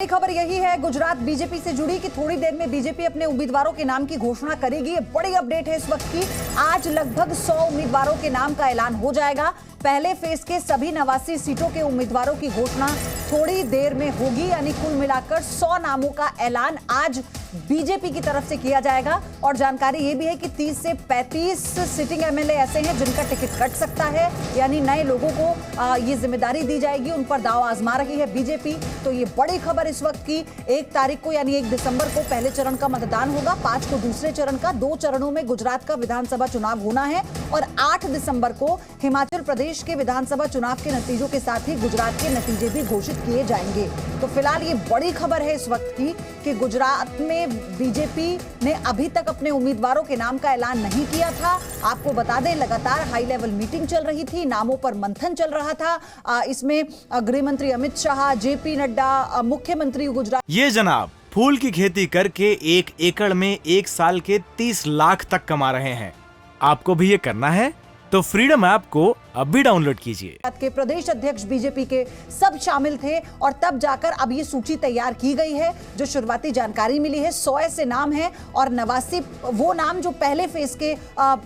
बड़ी खबर यही है गुजरात बीजेपी से जुड़ी कि थोड़ी देर में बीजेपी अपने उम्मीदवारों के नाम की घोषणा करेगी। ये बड़ी अपडेट है इस वक्त की। आज लगभग 100 उम्मीदवारों के नाम का ऐलान हो जाएगा। पहले फेज के सभी 89 सीटों के उम्मीदवारों की घोषणा थोड़ी देर में होगी, यानी कुल मिलाकर 100 नामों का ऐलान आज बीजेपी की तरफ से किया जाएगा। और जानकारी ये भी है कि 30 से 35 सिटिंग एमएलए ऐसे हैं जिनका टिकट कट सकता है, यानी नए लोगों को ये जिम्मेदारी दी जाएगी, उन पर दांव आजमा रही है बीजेपी। तो ये बड़ी खबर इस वक्त की। 1 तारीख को यानी 1 दिसंबर को पहले चरण का मतदान होगा, 5 को दूसरे चरण का। 2 चरणों में गुजरात का विधानसभा चुनाव होना है और 8 दिसंबर को हिमाचल प्रदेश के विधानसभा चुनाव के नतीजों के साथ ही गुजरात के नतीजे भी घोषित किए जाएंगे। तो फिलहाल ये बड़ी खबर है इस वक्त की कि गुजरात में बीजेपी ने अभी तक अपने उम्मीदवारों के नाम का ऐलान नहीं किया था। आपको बता दें, लगातार हाई लेवल मीटिंग चल रही थी, नामों पर मंथन चल रहा था। इसमें गृह मंत्री अमित शाह, जेपी नड्डा, मुख्यमंत्री गुजरात। ये जनाब फूल की खेती करके 1 एकड़ में 1 साल के 30 लाख तक कमा रहे हैं। आपको भी ये करना है तो फ्रीडम ऐप को अभी डाउनलोड कीजिए। के प्रदेश अध्यक्ष बीजेपी के सब शामिल थे और तब जाकर अब ये सूची तैयार की गई है। जो शुरुआती जानकारी मिली है 100 ऐसे नाम हैं और 89 वो नाम जो पहले फेज के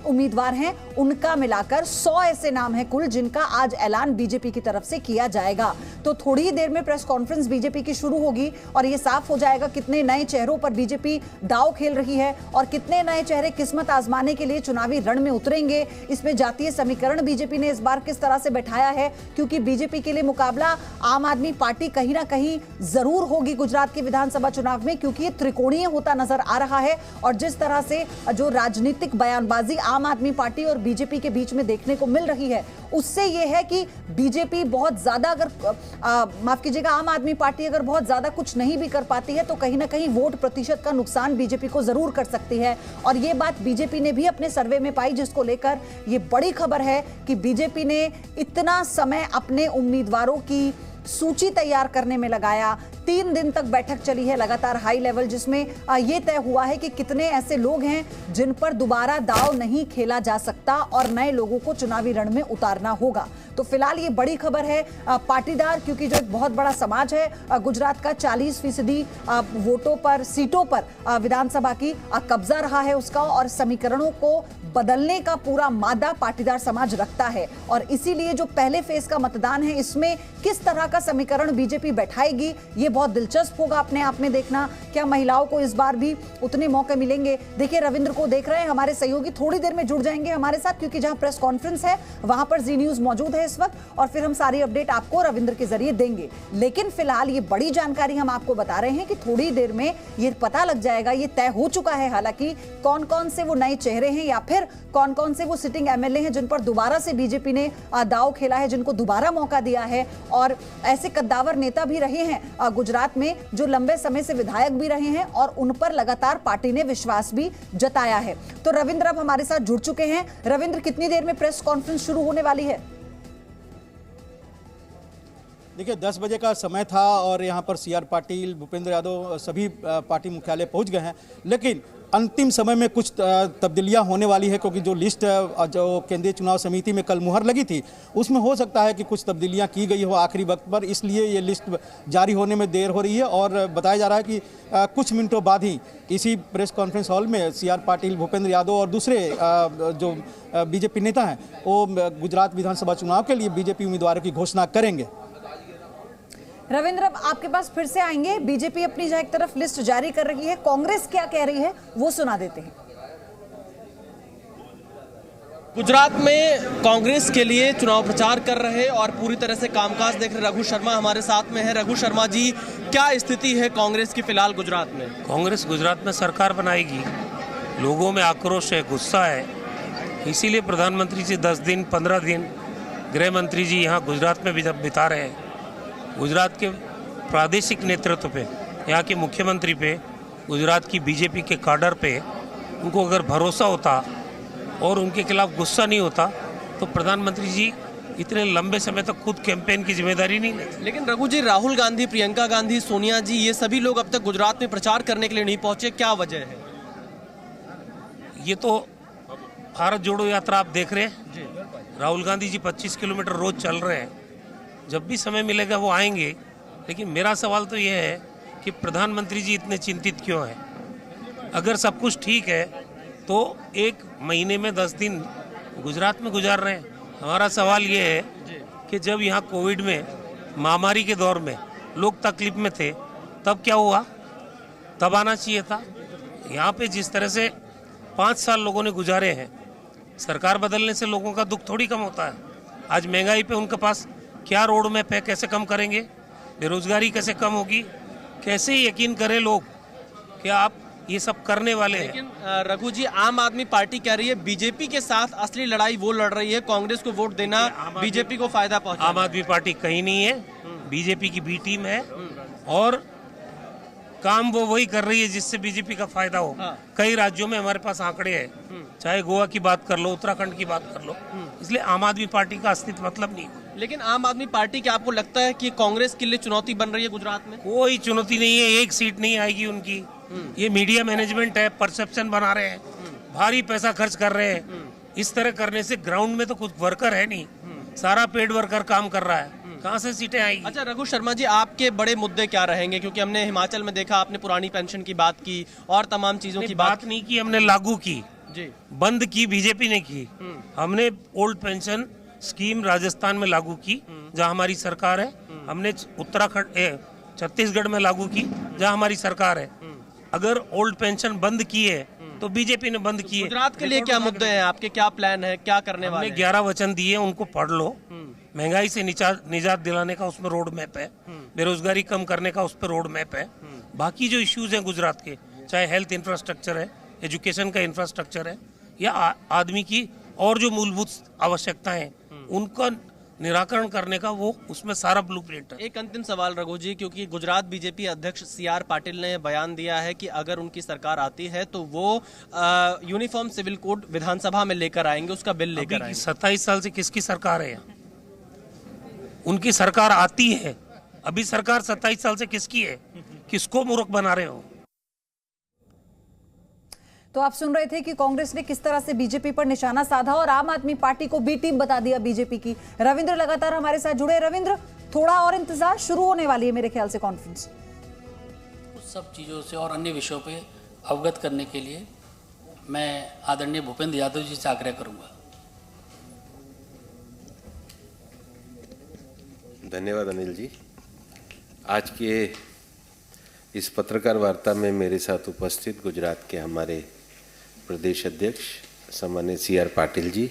उम्मीदवार हैं, उनका मिलाकर 100 ऐसे नाम हैं कुल, जिनका आज ऐलान बीजेपी की तरफ से किया जाएगा। तो थोड़ी ही देर में प्रेस कॉन्फ्रेंस बीजेपी की शुरू होगी और ये साफ हो जाएगा कितने नए चेहरों पर बीजेपी दांव खेल रही है और कितने नए चेहरे किस्मत आजमाने के लिए चुनावी रण में उतरेंगे। इसमें जातीय समीकरण बीजेपी ने इस बार किस तरह से बैठाया है, क्योंकि बीजेपी के लिए मुकाबला आम आदमी पार्टी कहीं ना कहीं जरूर होगी गुजरात के विधानसभा चुनाव में, क्योंकि ये त्रिकोणीय होता नजर आ रहा है। और जिस तरह से जो राजनीतिक बयानबाजी आम आदमी पार्टी और बीजेपी के बीच में देखने को मिल रही है, उससे यह है कि बीजेपी बहुत ज्यादा अगर माफ कीजिएगा आम आदमी पार्टी अगर बहुत ज्यादा कुछ नहीं भी कर पाती है तो कहीं ना कहीं वोट प्रतिशत का नुकसान बीजेपी को जरूर कर सकती है। और ये बात बीजेपी ने भी अपने सर्वे में पाई, जिसको लेकर ये बड़ी खबर है कि बीजेपी ने इतना समय अपने उम्मीदवारों की सूची तैयार करने में लगाया। 3 दिन तक बैठक चली है लगातार हाई लेवल, जिसमें यह तय हुआ है कि कितने ऐसे लोग हैं जिन पर दोबारा दांव नहीं खेला जा सकता और नए लोगों को चुनावी रण में उतारना होगा। तो फिलहाल ये बड़ी खबर है पाटीदार, क्योंकि जो एक बहुत बड़ा समाज है गुजरात का, 40% वोटों पर, सीटों पर विधानसभा की कब्जा रहा है उसका, और समीकरणों को बदलने का पूरा मादा पाटीदार समाज रखता है। और इसीलिए जो पहले फेज का मतदान है, इसमें किस तरह का समीकरण बीजेपी बैठाएगी, ये बहुत दिलचस्प होगा अपने आप में देखना। क्या महिलाओं को इस बार भी उतने मौके मिलेंगे? देखिए, रविंद्र को देख रहे हैं, हमारे सहयोगी थोड़ी देर में जुड़ जाएंगे हमारे साथ, क्योंकि जहां प्रेस कॉन्फ्रेंस है वहां पर जी न्यूज मौजूद है इस वक्त, और फिर हम सारी अपडेट आपको रविंद्र के जरिए देंगे। लेकिन फिलहाल ये बड़ी जानकारी हम आपको बता रहे हैं कि थोड़ी देर में ये पता लग जाएगा, ये तय हो चुका है हालांकि, कौन कौन से वो नए चेहरे हैं या फिर कौन कौन से वो सिटिंग एमएलए हैं जिन पर दोबारा से बीजेपी ने दांव खेला है, जिनको दोबारा मौका दिया है। और ऐसे कद्दावर नेता भी रहे हैं गुजरात में जो लंबे समय से विधायक भी रहे हैं और उन पर लगातार पार्टी ने विश्वास भी जताया है। तो रविंद्र अब हमारे साथ जुड़ चुके हैं। रविंद्र, कितनी देर में प्रेस कॉन्फ्रेंस शुरू होने वाली है? देखिए, 10 बजे का समय था और यहाँ पर CR पाटिल, भूपेंद्र यादव सभी पार्टी मुख्यालय पहुँच गए हैं, लेकिन अंतिम समय में कुछ तब्दीलियां होने वाली है, क्योंकि जो लिस्ट जो केंद्रीय चुनाव समिति में कल मुहर लगी थी उसमें हो सकता है कि कुछ तब्दीलियां की गई हो आखिरी वक्त पर, इसलिए ये लिस्ट जारी होने में देर हो रही है। और बताया जा रहा है कि कुछ मिनटों बाद ही इसी प्रेस कॉन्फ्रेंस हॉल में CR पाटिल, भूपेंद्र यादव और दूसरे जो बीजेपी नेता हैं वो गुजरात विधानसभा चुनाव के लिए बीजेपी उम्मीदवारों की घोषणा करेंगे। रविंद्र, अब आपके पास फिर से आएंगे। बीजेपी अपनी जहाँ एक तरफ लिस्ट जारी कर रही है, कांग्रेस क्या कह रही है वो सुना देते हैं। गुजरात में कांग्रेस के लिए चुनाव प्रचार कर रहे और पूरी तरह से कामकाज देख रहे रघु शर्मा हमारे साथ में है। रघु शर्मा जी, क्या स्थिति है कांग्रेस की फिलहाल गुजरात में? कांग्रेस गुजरात में सरकार बनाएगी, लोगों में आक्रोश है, गुस्सा है, इसीलिए प्रधानमंत्री जी 10 दिन 15 दिन गृह मंत्री जी यहाँ गुजरात में भी जब बिता रहे हैं। गुजरात के प्रादेशिक नेतृत्व पे, यहाँ के मुख्यमंत्री पे, गुजरात की बीजेपी के काडर पे उनको अगर भरोसा होता और उनके खिलाफ गुस्सा नहीं होता तो प्रधानमंत्री जी इतने लंबे समय तक खुद कैंपेन की जिम्मेदारी नहीं लेते। लेकिन रघु जी, राहुल गांधी, प्रियंका गांधी, सोनिया जी, ये सभी लोग अब तक गुजरात में प्रचार करने के लिए नहीं पहुंचे, क्या वजह है? ये तो भारत जोड़ो यात्रा आप देख रहे हैं, राहुल गांधी जी 25 किलोमीटर रोज चल रहे हैं, जब भी समय मिलेगा वो आएंगे। लेकिन मेरा सवाल तो ये है कि प्रधानमंत्री जी इतने चिंतित क्यों हैं। अगर सब कुछ ठीक है तो 1 महीने में 10 दिन गुजरात में गुजार रहे हैं। हमारा सवाल ये है कि जब यहाँ कोविड में महामारी के दौर में लोग तकलीफ में थे तब क्या हुआ, तब आना चाहिए था। यहाँ पे जिस तरह से 5 साल लोगों ने गुजारे हैं, सरकार बदलने से लोगों का दुख थोड़ी कम होता है। आज महंगाई पे उनके पास क्या रोड मैप है, कैसे कम करेंगे, बेरोजगारी कैसे कम होगी, कैसे यकीन करें लोग कि आप ये सब करने वाले हैं। लेकिन रघु जी, आम आदमी पार्टी कह रही है बीजेपी के साथ असली लड़ाई वो लड़ रही है, कांग्रेस को वोट देना बीजेपी को फायदा पहुंचा। आम आदमी पार्टी कहीं नहीं है, बीजेपी की बी टीम है और काम वो वही कर रही है जिससे बीजेपी का फायदा हो। कई राज्यों में हमारे पास आंकड़े हैं, चाहे गोवा की बात कर लो, उत्तराखंड की बात कर लो, इसलिए आम आदमी पार्टी का अस्तित्व मतलब नहीं। लेकिन आम आदमी पार्टी क्या आपको लगता है कि कांग्रेस के लिए चुनौती बन रही है गुजरात में? कोई चुनौती नहीं है, 1 सीट नहीं आएगी उनकी। ये मीडिया मैनेजमेंट है, परसेप्शन बना रहे हैं, भारी पैसा खर्च कर रहे हैं। इस तरह करने से ग्राउंड में तो कुछ वर्कर है नहीं, सारा पेड वर्कर काम कर रहा है, कहाँ से सीटें आएगी? अच्छा रघु शर्मा जी, आपके बड़े मुद्दे क्या रहेंगे? क्योंकि हमने हिमाचल में देखा, आपने पुरानी पेंशन की बात की और तमाम चीजों की बात नहीं की, हमने लागू की जी, बंद की बीजेपी ने की। हमने ओल्ड पेंशन स्कीम राजस्थान में लागू की जहां हमारी सरकार है, हमने उत्तराखंड छत्तीसगढ़ में लागू की जहां हमारी सरकार है। अगर ओल्ड पेंशन बंद की है तो बीजेपी ने बंद की है। गुजरात के लिए क्या मुद्दे हैं आपके, क्या प्लान है, क्या करने वाले हैं? 11 वचन दिए, उनको पढ़ लो। महंगाई से निजात दिलाने का उसमें रोड मैप है, बेरोजगारी कम करने का उस पर रोड मैप है। बाकी जो इश्यूज हैं गुजरात के, चाहे हेल्थ इंफ्रास्ट्रक्चर है, एजुकेशन का इंफ्रास्ट्रक्चर है, या आदमी की और जो मूलभूत आवश्यकताएं हैं उनका निराकरण करने का, वो उसमें सारा ब्लूप्रिंट है। एक अंतिम सवाल रघु जी, क्योंकि गुजरात बीजेपी अध्यक्ष CR पाटिल ने बयान दिया है कि अगर उनकी सरकार आती है तो वो यूनिफॉर्म सिविल कोड विधानसभा में लेकर आएंगे, उसका बिल लेकर आएंगे। 27 साल से किसकी सरकार है यहाँ? उनकी सरकार आती है, अभी सरकार 27 साल से किसकी है? किसको मूर्ख बना रहे हो? तो आप सुन रहे थे कि कांग्रेस ने किस तरह से बीजेपी पर निशाना साधा और आम आदमी पार्टी को बी टीम बता दिया बीजेपी की। रविंद्र लगातार हमारे साथ जुड़े। रविंद्र, थोड़ा और इंतजार, शुरू होने वाली है मेरे ख्याल से कॉन्फ्रेंस। उस सब चीज़ों से और अन्य विषयों पे अवगत करने के लिए मैं आदरणीय भूपेंद्र यादव जी से आग्रह करूंगा। धन्यवाद अनिल जी। आज के इस पत्रकार वार्ता में मेरे साथ उपस्थित गुजरात के हमारे प्रदेश अध्यक्ष सम्मानित CR पाटिल जी,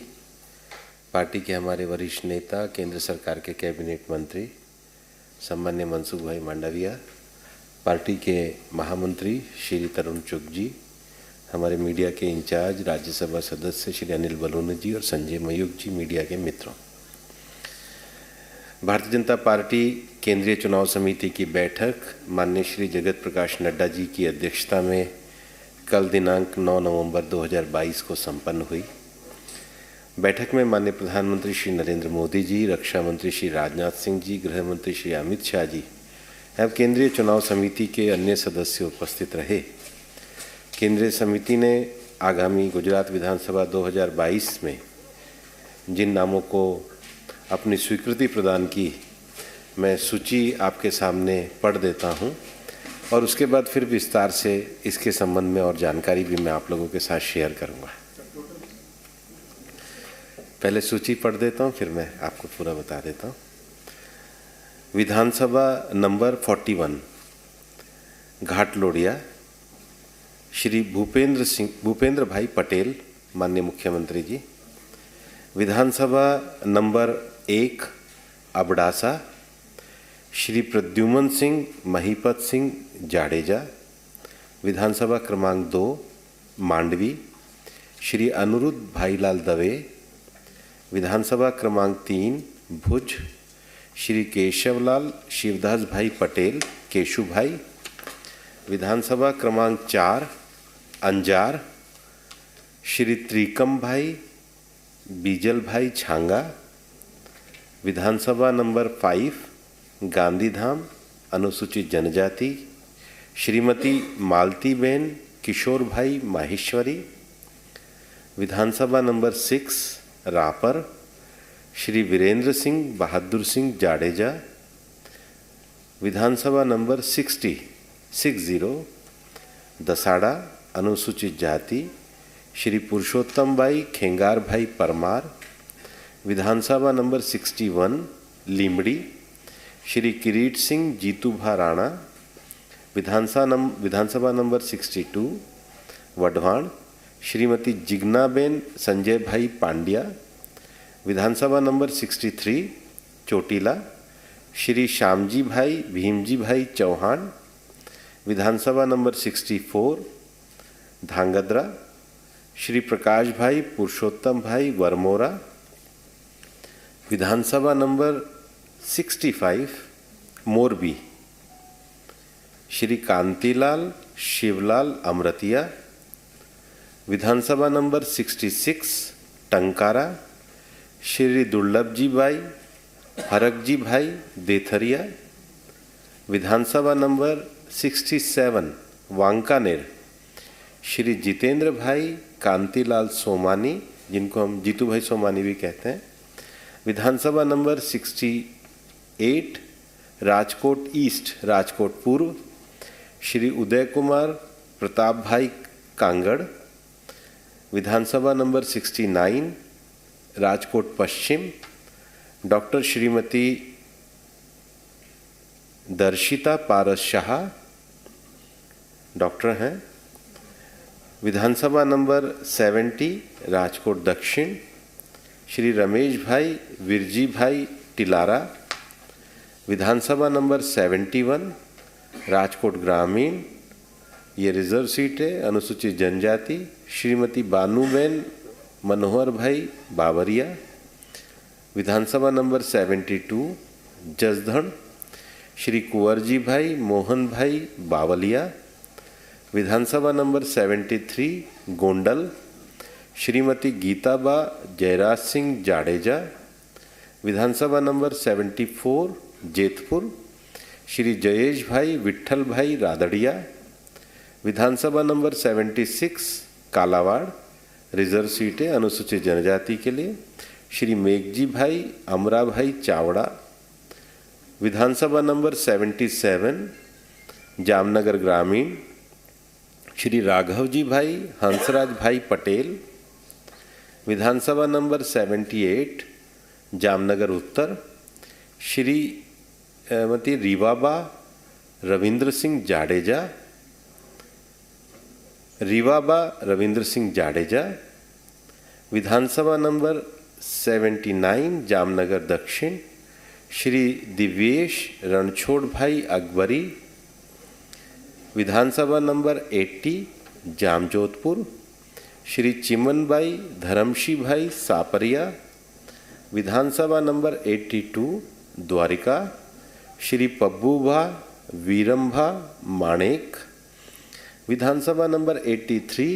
पार्टी के हमारे वरिष्ठ नेता, केंद्र सरकार के कैबिनेट मंत्री सम्मान्य मनसुख भाई मांडविया, पार्टी के महामंत्री श्री तरुण चुग जी, हमारे मीडिया के इंचार्ज राज्यसभा सदस्य श्री अनिल बलूनी जी और संजय मयूख जी, मीडिया के मित्रों। भारतीय जनता पार्टी केंद्रीय चुनाव समिति की बैठक माननीय श्री जगत प्रकाश नड्डा जी की अध्यक्षता में कल दिनांक 9 नवंबर 2022 को संपन्न हुई। बैठक में माननीय प्रधानमंत्री श्री नरेंद्र मोदी जी, रक्षा मंत्री श्री राजनाथ सिंह जी, गृह मंत्री श्री अमित शाह जी एवं केंद्रीय चुनाव समिति के अन्य सदस्य उपस्थित रहे। केंद्रीय समिति ने आगामी गुजरात विधानसभा 2022 में जिन नामों को अपनी स्वीकृति प्रदान की, मैं सूची आपके सामने पढ़ देता हूं और उसके बाद फिर विस्तार से इसके संबंध में और जानकारी भी मैं आप लोगों के साथ शेयर करूंगा। पहले सूची पढ़ देता हूं, फिर मैं आपको पूरा बता देता हूं। विधानसभा नंबर 41 घाटलोडिया, श्री भूपेंद्र भाई पटेल माननीय मुख्यमंत्री जी। विधानसभा नंबर 1 अबडासा, श्री प्रद्युमन सिंह महीपत सिंह जाडेजा। विधानसभा क्रमांक 2 मांडवी, श्री अनुरुद्ध भाईलाल दवे। विधानसभा क्रमांक 3 भुज, श्री केशवलाल शिवदास भाई पटेल केशु भाई। विधानसभा क्रमांक 4 अंजार, श्री त्रिकम भाई बीजल भाई छांगा। विधानसभा नंबर 5 गांधीधाम अनुसूचित जनजाति, श्रीमती मालती बेन किशोर भाई माहेश्वरी। विधानसभा नंबर 6 रापर, श्री वीरेंद्र सिंह बहादुर सिंह जाडेजा। विधानसभा नंबर 60 60 दसाड़ा अनुसूचित जाति श्री पुरुषोत्तम भाई खेंगार भाई परमार। विधानसभा नंबर 61 लीमड़ी श्री किरीट सिंह जीतूभा राणा। विधानसभा नंबर 62 वढवाण श्रीमती जिग्नाबेन संजय भाई पांड्या। विधानसभा नंबर 63 चोटीला श्री श्यामजी भाई भीमजी भाई चौहान। विधानसभा नंबर 64 धांगध्रा श्री प्रकाश भाई पुरुषोत्तम भाई वरमोरा। विधानसभा नंबर 65 मोरबी श्री कांतिलाल शिवलाल अमरतिया। विधानसभा नंबर 66 टंकारा श्री दुर्लभजी भाई हरकजी भाई देथरिया। विधानसभा नंबर 67 वांकानेर श्री जितेंद्र भाई कांतिलाल सोमानी, जिनको हम जीतू भाई सोमानी भी कहते हैं। विधानसभा नंबर 68 राजकोट ईस्ट राजकोट पूर्व श्री उदय कुमार प्रताप भाई कांगड़। विधानसभा नंबर 69 राजकोट पश्चिम डॉक्टर श्रीमती दर्शिता पारस शाह डॉक्टर हैं। विधानसभा नंबर 70 राजकोट दक्षिण श्री रमेश भाई विरजी भाई टिलारा। विधानसभा नंबर 71 राजकोट ग्रामीण, ये रिजर्व सीट है, अनुसूचित जनजाति श्रीमती बानूबेन मनोहर भाई बाबरिया। विधानसभा नंबर 72 जसदण श्री कुंवरजी भाई मोहन भाई बावलिया। विधानसभा नंबर 73 गोंडल श्रीमती गीताबा जयराज सिंह जाडेजा। विधानसभा नंबर 74 जेतपुर श्री जयेश भाई विट्ठल भाई रादड़िया। विधानसभा नंबर 76 कालावाड़ रिजर्व सीट है, अनुसूचित जनजाति के लिए श्री मेघजी भाई अमरा भाई चावड़ा। विधानसभा नंबर 77 जामनगर ग्रामीण श्री राघवजी भाई हंसराज भाई पटेल। विधानसभा नंबर 78 जामनगर उत्तर श्रीमती रीवाबा रविंद्र सिंह जाडेजा। विधानसभा नंबर 79 जामनगर दक्षिण श्री दिव्येश रणछोड़ भाई अकबरी। विधानसभा नंबर 80 जामजोधपुर श्री चिमन भाई धर्मशी भाई सापरिया। विधानसभा नंबर 82 द्वारिका श्री पब्बूभा वीरम्भा माणेक। विधानसभा नंबर 83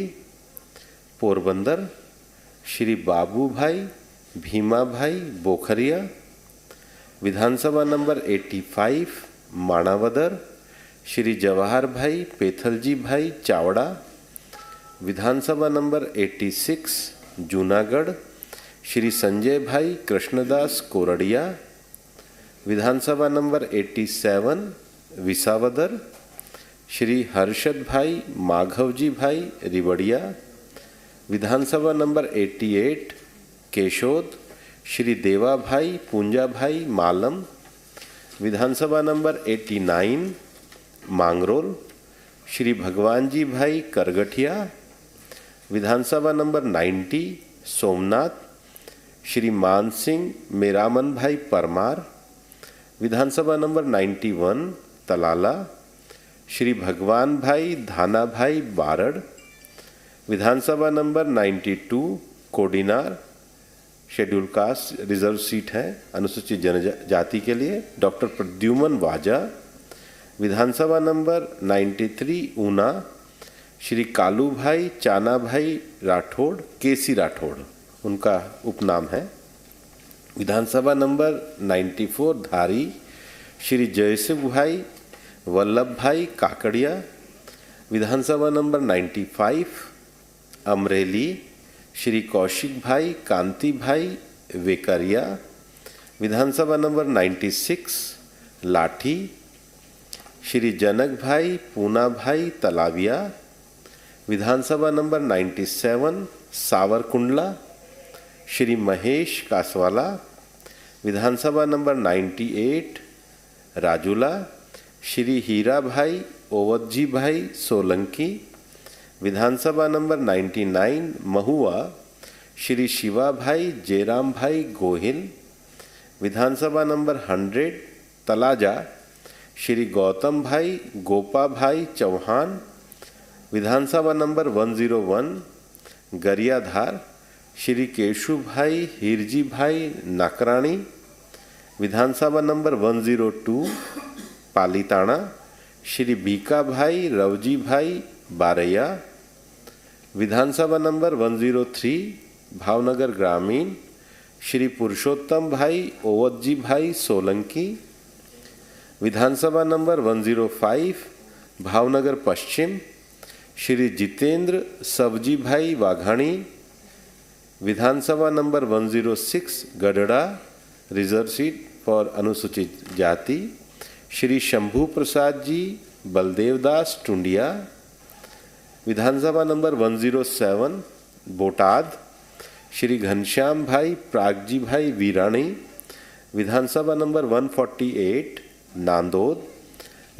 पोरबंदर श्री बाबू भाई भीमा भाई बोखरिया। विधानसभा नंबर 85 माणावदर श्री जवाहर भाई पेथलजी भाई चावड़ा। विधानसभा नंबर 86 जूनागढ़ श्री संजय भाई कृष्णदास कोरड़िया। विधानसभा नंबर 87 विसावदर श्री हर्षद भाई माघवजी भाई रिवड़िया। विधानसभा नंबर 88 केशोद श्री देवा भाई पूंजा भाई मालम। विधानसभा नंबर 89 मांगरोल श्री भगवान जी भाई करगठिया। विधानसभा नंबर 90 सोमनाथ श्री मान सिंह मेरामन भाई परमार। विधानसभा नंबर 91 तलाला श्री भगवान भाई धाना भाई बारड़। विधानसभा number 92 Kodinar schedule caste reserve seat है, अनुसूचित जनजाति के लिए डॉक्टर प्रद्युमन वाजा। विधानसभा नंबर 93 ऊना श्री कालू भाई चाना भाई राठौड़ केसी राठौड़ उनका उपनाम है। विधानसभा नंबर 94 धारी श्री जयसिंह भाई वल्लभ भाई काकड़िया। विधानसभा नंबर 95 अमरेली श्री कौशिक भाई कांति भाई वेकरिया। विधानसभा नंबर 96 लाठी श्री जनक भाई पूना भाई तलाविया। विधानसभा नंबर 97 सावरकुंडला, श्री महेश कासवाला। विधानसभा नंबर 98 राजूला, श्री हीरा भाई ओवजी भाई सोलंकी। विधानसभा नंबर 99 महुआ, श्री शिवा भाई जयराम भाई गोहिल। विधानसभा नंबर 100 तलाजा, श्री गौतम भाई गोपा भाई चौहान। विधानसभा नंबर 101 गरियाधार, श्री केशु भाई हिरजी भाई नाकराणी। विधानसभा नंबर 102 पालीताना, श्री बीका भाई रवजी भाई बारैया। विधानसभा नंबर 103 भावनगर ग्रामीण, श्री पुरुषोत्तम भाई ओवजी भाई सोलंकी। विधानसभा नंबर 105 भावनगर पश्चिम, श्री जितेंद्र सब्जी भाई वाघाणी। विधानसभा नंबर 106 गढ़ड़ा रिजर्व सीट फॉर अनुसूचित जाति, श्री शंभू प्रसाद जी बलदेवदास टुंडिया। विधानसभा नंबर 107 बोटाद, श्री घनश्याम भाई प्रागजी भाई वीराणी। विधानसभा नंबर 148 नांदोद,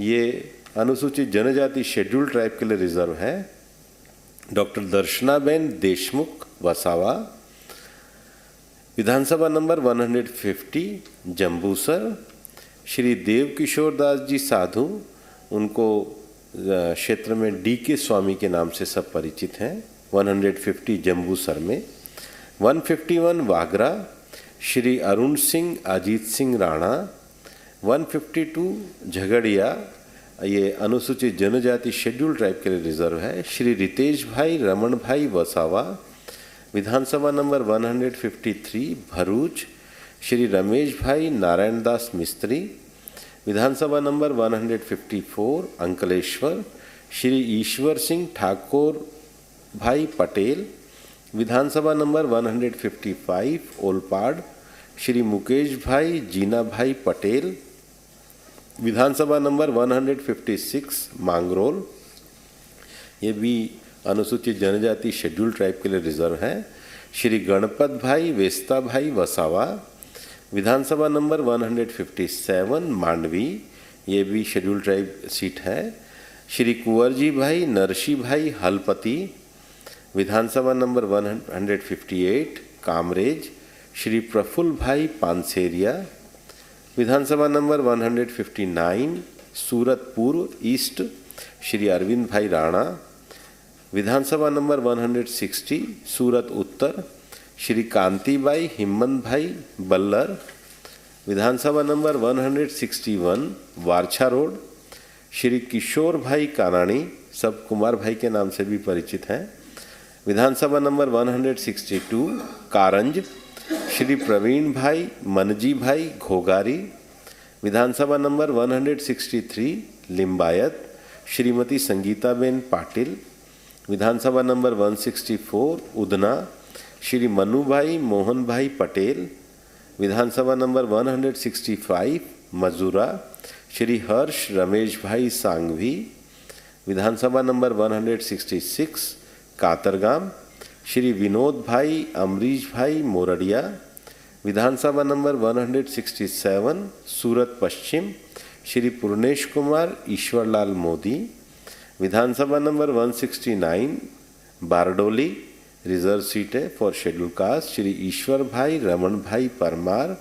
ये अनुसूचित जनजाति शेड्यूल ट्राइब के लिए रिजर्व है। डॉक्टर दर्शनाबेन देशमुख वसावा। विधानसभा नंबर 150 जंबूसर, श्री देव किशोर दास जी साधु, उनको क्षेत्र में डी के स्वामी के नाम से सब परिचित हैं। 150 जंबूसर में। 151 वागरा, श्री अरुण सिंह अजीत सिंह राणा। 152 झगड़िया, ये अनुसूचित जनजाति शेड्यूल ट्राइब के लिए रिजर्व है, श्री रितेश भाई रमन भाई वसावा। विधानसभा नंबर 153 भरूच, श्री रमेश भाई नारायण दास मिस्त्री। विधानसभा नंबर 154 अंकलेश्वर, श्री ईश्वर सिंह ठाकुर भाई पटेल। विधानसभा नंबर 155 ओलपाड, श्री मुकेश भाई जीना भाई पटेल। विधानसभा नंबर 156 मांगरोल, ये भी अनुसूचित जनजाति शेड्यूल ट्राइब के लिए रिजर्व है, श्री गणपत भाई वेस्ता भाई वसावा। विधानसभा नंबर 157 मांडवी, ये भी शेड्यूल ट्राइब सीट है, श्री कुंवरजी भाई नरसी भाई हलपति। विधानसभा नंबर 158 कामरेज, श्री प्रफुल्ल भाई पानसेरिया। विधानसभा नंबर 159 सूरत पूर्व ईस्ट, श्री अरविंद भाई राणा। विधानसभा नंबर 160 सूरत उत्तर, श्री कांतिबाई हिम्मत भाई बल्लर। विधानसभा नंबर 161 वारछा रोड, श्री किशोर भाई कानाणी, सब कुमार भाई के नाम से भी परिचित हैं। विधानसभा नंबर 162 कारंज, श्री प्रवीण भाई मनजी भाई घोगारी। विधानसभा नंबर 163 लिंबायत, श्रीमती संगीताबेन पाटिल। विधानसभा नंबर 164 उधना, श्री मनु भाई मोहन भाई पटेल। विधानसभा नंबर 165 मजूरा, श्री हर्ष रमेश भाई सांघवी। विधानसभा नंबर 166 कातरगाम, श्री विनोद भाई अमरीश भाई मोरडिया। विधानसभा नंबर 167 सूरत पश्चिम, श्री पूर्णेश कुमार ईश्वरलाल मोदी। विधानसभा नंबर 169 बारडोली रिजर्व सीट है फॉर शेड्यूल कास्ट, श्री ईश्वर भाई रमन भाई परमार।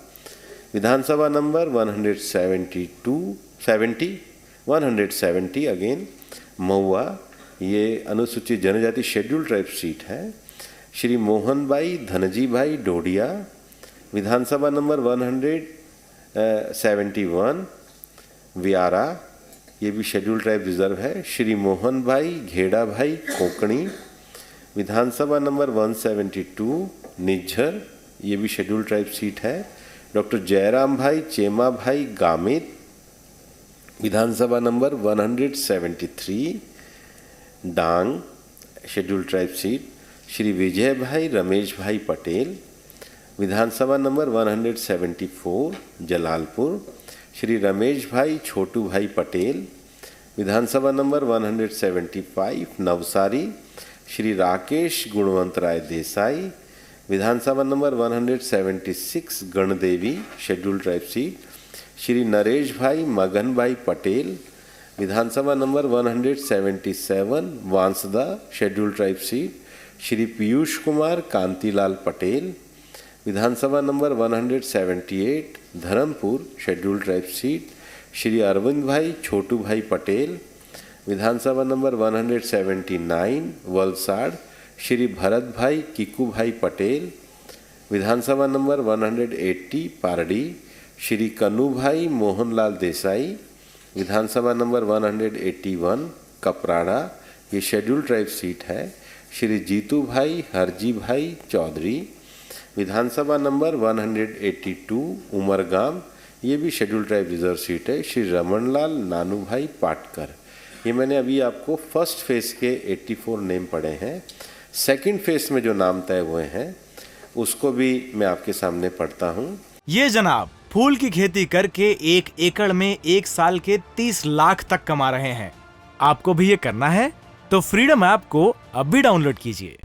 विधानसभा नंबर 170 अगेन महुआ, ये अनुसूचित जनजाति शेड्यूल ट्राइब सीट है, श्री मोहन भाई धनजी भाई डोडिया। विधानसभा नंबर 171 व्यारा, ये भी शेड्यूल ट्राइब रिजर्व है, श्री मोहन भाई घेड़ा भाई कोंकणी। विधानसभा नंबर 172 निज्जर, ये भी शेड्यूल ट्राइब सीट है, डॉक्टर जयराम भाई चेमा भाई गामित। विधानसभा number 173 Dang schedule tribe seat, Shri Vijay Bhai Ramesh Bhai Patel. विधानसभा नंबर 174 जलालपुर, श्री रमेश भाई छोटू भाई पटेल। विधानसभा नंबर 175 नवसारी श्री राकेश गुणवंत राय देसाई, विधानसभा number 176 Gandevi schedule tribe seat Shri Naresh Bhai Magan Bhai Patel, विधानसभा number 177 Vansda schedule tribe seat Shri Piyush Kumar Kantilal Patel, विधानसभा number 178 Dharampur schedule tribe seat Shri Arvind Bhai Chhotu Bhai Patel, विधानसभा नंबर 179 वलसाड़ श्री भरत भाई किकू भाई पटेल, विधानसभा नंबर 180 पारडी श्री कन्नू भाई मोहनलाल देसाई, विधानसभा नंबर 181 कपराड़ा ये शेड्यूल ट्राइब सीट है श्री जीतू भाई हरजी भाई चौधरी, विधानसभा नंबर 182 उमरगाम ये भी शेड्यूल ट्राइब रिजर्व सीट है श्री रमनलाल नानू भाई पाटकर। ये मैंने अभी आपको फर्स्ट फेज के 84 नेम पढ़े हैं। सेकंड फेज में जो नाम तय हुए हैं उसको भी मैं आपके सामने पढ़ता हूँ। ये जनाब फूल की खेती करके 1 एकड़ में 1 साल के 30 लाख तक कमा रहे हैं। आपको भी ये करना है तो फ्रीडम ऐप को अभी डाउनलोड कीजिए।